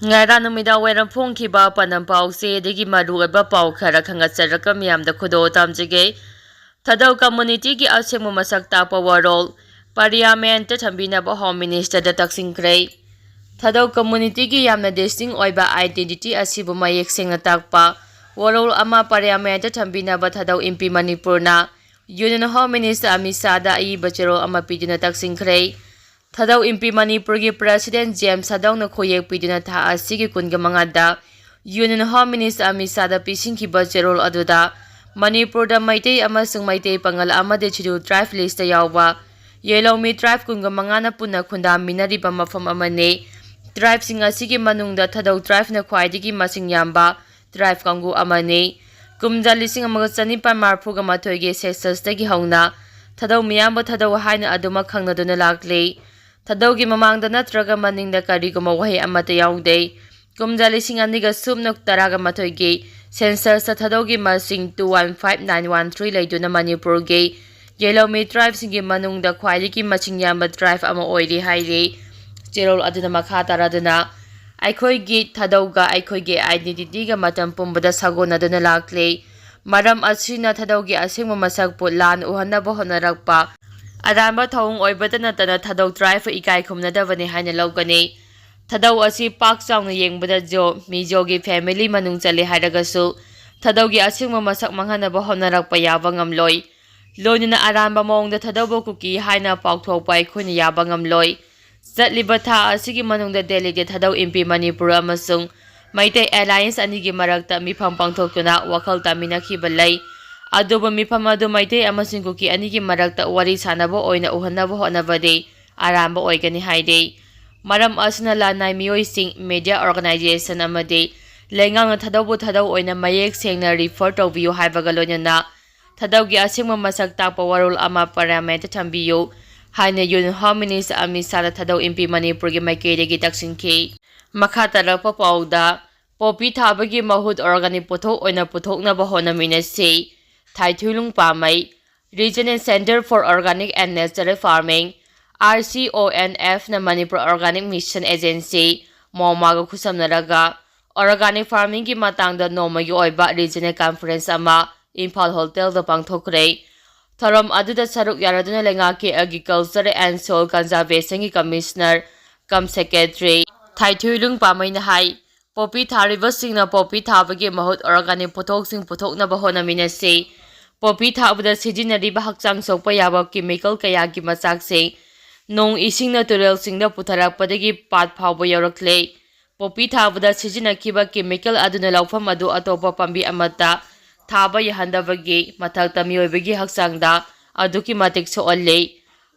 Ngaira numida wera phongkhiba panam pause degi maruiba pau khara khangatjaraka miyamda khudo tamjige Thadau community gi asemu masak tapa warol parliament thambinaba home minister da taksingkhrei Thadau community gi yamna distinct oiba identity asibu mayek sengna takpa warol ama parliament thambinaba Thadau MP Manipurna Union Home Minister Amisada ai bachero ama pidina taksingkhrei Thadau MP Manipur gi President James Thadau na khoyek pidina tha asigi kunga mangada Union Home Minister Amisada pisingki bachero aduda Manipur da maitei amasung maitei pangal amade chidu tribe list da yawba Yelomi tribe kunga mangana punna khunda minariba mafam amane tribe singa sigi manungda Thadau tribe na khwaidagi masing yamba tribe kangu amane kumja lising amaga chanipa marphuga mathoige census dagi hauna Thadau miyamba Thadau haina aduma khangna duna lakle Thadau gi mamangda natraga maningda kariguma wahi amata yawde kumja lising aniga sumnok taraga mathoige census sa Thadau gi masing 215913 laiduna Manipur gi Yelomi tribe singi manungda khwaidagi masing yamba tribe ama oiri haire Jerol aduna makha taraduna Aikhoi gi Thadau ga aikhoi gi identity ga matam pumbada sagona duna lakle maram asina Thadau gi asengma masak pu lan uhanaba honarakpa Aramba thong oibada natana Thadau tribe ikai khumnadabani haina lawgani Thadau asi pak chawna yengbada jo mijo gi family manung chale hairagasu Thadau gi asingma masak manghanaba honarakpa yaba ngamloi loinuna aramba mongda Thadau bo kuki haina pakthokpa aikhoina yaba ngamloi Zatliba tha asigi manungda delegate Thadau MP Manipur amasung Maitai Alliance anigi marakta mifam pangthokuna wakhal taminakhiba lei aduba mifam adu maitai amasing kuki anigi marakta wari sanaba oina uhanaba honabade aramba oigani haide maram asna lanai miyoi media organization amade lengang Thadau bu Thadau oina mayek sengna refer tawbiyo haibaga loinana Thadau gi asengma masak takpa warol ama parliament thambiyo haina Union Home Minister Amisada Thadau MP Manipur gi maikeri taksingki makha tarakpa pauda popi thabagi mahut organic puthok oina puthoknaba honaminase Thaithulung Pamai Regional Center for Organic and Natural Farming RCONF na Manipur Organic Mission Agency Momaga khusamnaraga Organic Farming gi matangda nomagi oiba Regional Conference ama Imphal Hotel da pangthokre Tharam aduda saruk yaraduna lengaki Agriculture and Soil Conservation gi Commissioner Kam Secretary Thaithulung Pamai na hai Popi thariba singna popi thabagi mahut organic puthok sing puthoknaba honaminase Popi thabada sijinariba hakchang sokpa yaba chemical kaya gi machak se nong ising natural singda putharakpadagi pat phawba yarakle Popi thabada sijinakhiba chemical aduna lawfam adu atopa pambi amata thaba yahandabagi mathakta miyoibagi hakchangda aduki matik soalle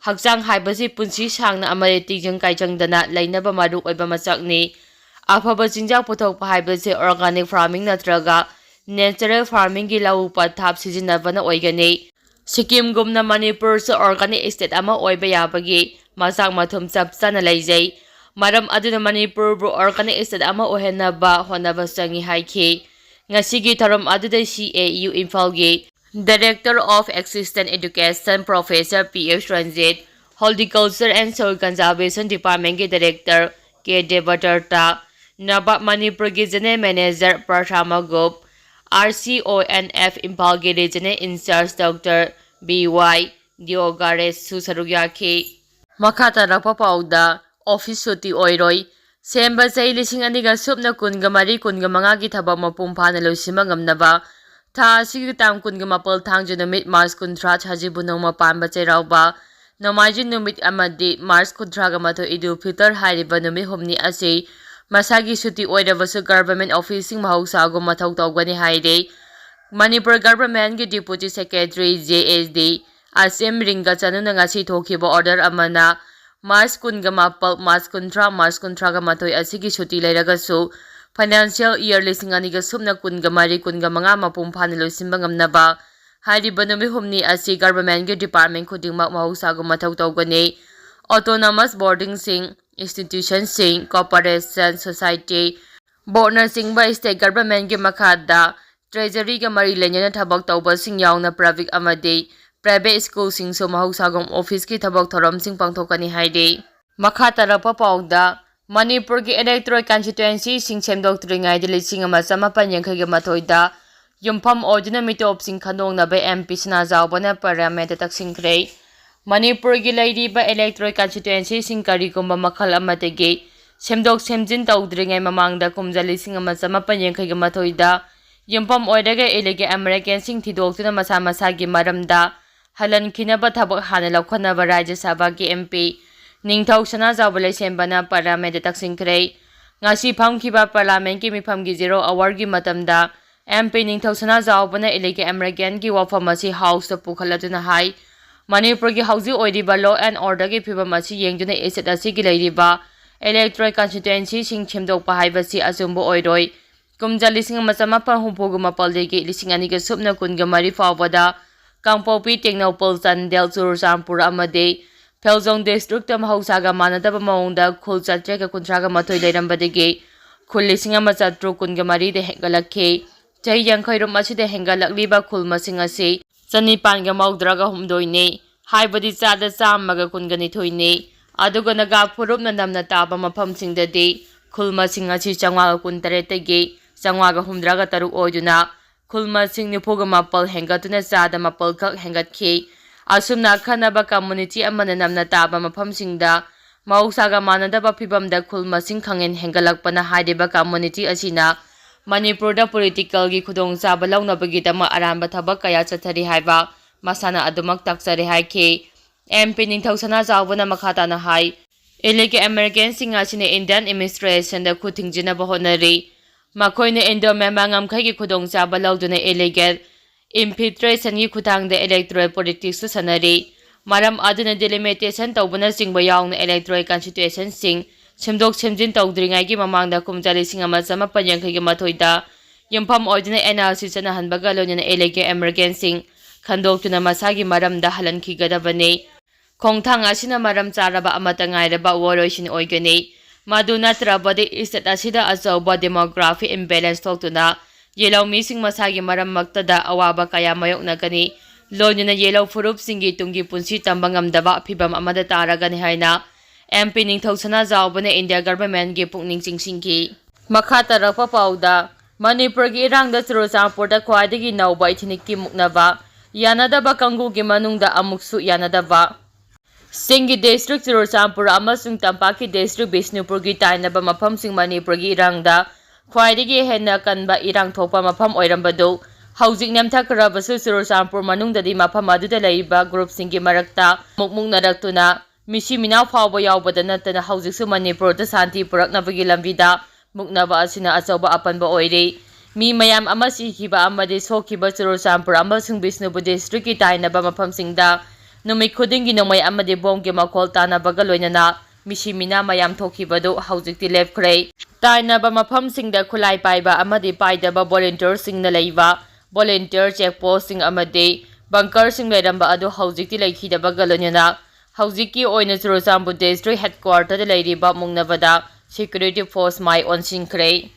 hakchang haibasi punsi sangna amare tijang kaijangdana lainaba maruk oiba machakni afaba chinjak puthokpa haibase organic farming natraga natural farming gi lau pathap sijinabana oigani Sikkim gumna Manipur sa organic state ama oiba yabagi masak mathum chapchana laijai maram aduna Manipur bro organic state ama ohenaba honaba changi haiki ngasigi tharam aduda CAU Imphal gi Director of Existence Education Professor P.H. Ranjit Horticulture and Soil Conservation Department gi Director K. Devatarta Naba Manipur gi General Manager Prathama Gop RCONF Imphal gi Regional Incharge Dr. B.Y. Diogares Susarugyaki Makata Rapa Pauda Office Suti Oiroi Semba Say Lising Aniga Subna Kunga Mari Kunga Mangagi Taba Mapumpana Lusimangam Naba Ta Sigitam Kunga Mapal Tangju Numit Mars Kuntra Hajibunoma Pamba Cherauba Nomajin Numit Amadi Mars Kuntragamato Idu Peter Hariba Numit Humni Ase Masagi Suti Oidabasu Government Officing Mahausago Matau Togani Haide Manipur Government gi Deputy Secretary JSD Asim Ringa Chanuna ngasi thokiba order amana Mars kunga mapal Mars kuntra ga matoi asigi suti lairagasu financial year lising aniga sumna kunga mari kunga manga mapumphana loisimba ngamnaba hariba numi humni asi government gi department khudingmak mahausago mathau tawgani autonomous boarding sing institution sing corporation society boardna sing by state government gi makhada treasury ga mari lenyana thabak tawba sing yauna private amade private school sing so mahausagam office ki thabak thoram sing pangthokani haide makha tarapa pauda Manipurgi electoral constituency sing semdoktringaida 1982 yumpham oiduna mitopsing khandongnaba MP Sanajaoba parliament taksingkhre. Manipurgi lairiba electoral constituency sing karigumba makhal amadagi semdok semjin tawdringai mamangda kumja 1982 yumpham oidaga elege American sing thidoktuna masa masagi maramda halankinaba thabak hana laukhanaba Rajya Sabha ki MP Ningthau Sanajaoba leisembana parliament taksingkhre. Ngasi phamkiba parliament ki mifamgi 0 hour gi matamda MP Ningthau Sanajaoba elege American ki wafam asi house ta pukhalatuna hai Manipur ki hauji oiriba law and order ki phibam asi yengduna asset asi ki leiriba electoral constituency sing chemdokpa haibasi azumbo oiroi kumja 1984 degi 2019 fawada kangpopi tengnopol chandel churchampur amade Phelzong district tam hausaga manadaba maungda khul chatreka kuntraga mathoi leirambadegi khul 1973 de hengalakhe chahi yankairum aside hengalakliba khul masing asi Chanipanga maudraga humdoine haibadi chada chammaga kungani thoine aduga naga phurupna namna taba maphamsingdadi khul masing asi changwa kuntaretagi changwa humdraga taruk oiduna khul masing nifoga mapal hengatuna chada mapal khak hengatkhi asumna khanaba community amana namna taba maphamsingda mausaga manadaba phibamda khul masing khangen hengalakpana haidiba community asina Manipurda political gi khudong chaba launabagi dama aramba thabak kaya chathari haiba masana adumak taksare haikhe MP Ningthau Sanajaoba makhata na hai elege American singa sine Indian administration da khuthingjina bahonari makhoine Indo memangam khai gi khudong chaba lauduna elege infiltration gi khutang da electoral politics sanari maram aduna delimitation tawbana singba yaungna electoral constitution sing semdok semjin tawdringai gi mamangda kumja 1982 yumpham oiduna analysis na hanbaga lonina elege American sing khandoktuna masagi maramda halankhigadabane khongthang asina maram charaba amata ngairaba woroisin oigani madu natrabade istat asida achauba demography imbalance toltuna yellow missing masagi maram maktada awaba kaya mayokna gani lonina yellow furup singi tungi punsi tambangamdaba phibam amada taragani haina MP Ningthau Sanajaoba India government gi pukning chingsingki makha tarakpa pauda Manipur gi irangda Churchampur da khwaidagi nouba ethinic ki muknaba Yanadaba kangbugi manungda amuksu Yanadaba Singi district Churchampur amasung Tampaki district Bishnupur gi tainaba mafam sing Manipur gi irangda khwaidagi henna kanba irang thopa mafam oirambadu haujik nemthakrabasu Churchampur manungdadi mafam aduda leiba group singi marakta mukmuknaraktuna Misi Mina Fawba Yaubada Natana Haujiksu Manipur da Santi Puraknabagi Lambida Muknaba asina achauba apanba oire Mi mayam ama sikiba amade sokiba Churchampur amasung Bishnupur district ki tainaba mafamsingda numit khudingi nomai amade bomge makhol tanabaga loinana Misi Mina mayam thokibadu haujikti lepkhre tainaba mafamsingda khulai paiba amade paidaba volunteer singna leiba volunteer checkpost sing amade bunker sing leiramba adu haujikti leikhidaba loinana Haujiki oina Churchampur district headquarter da leiriba mungnabada security force mai onsinkre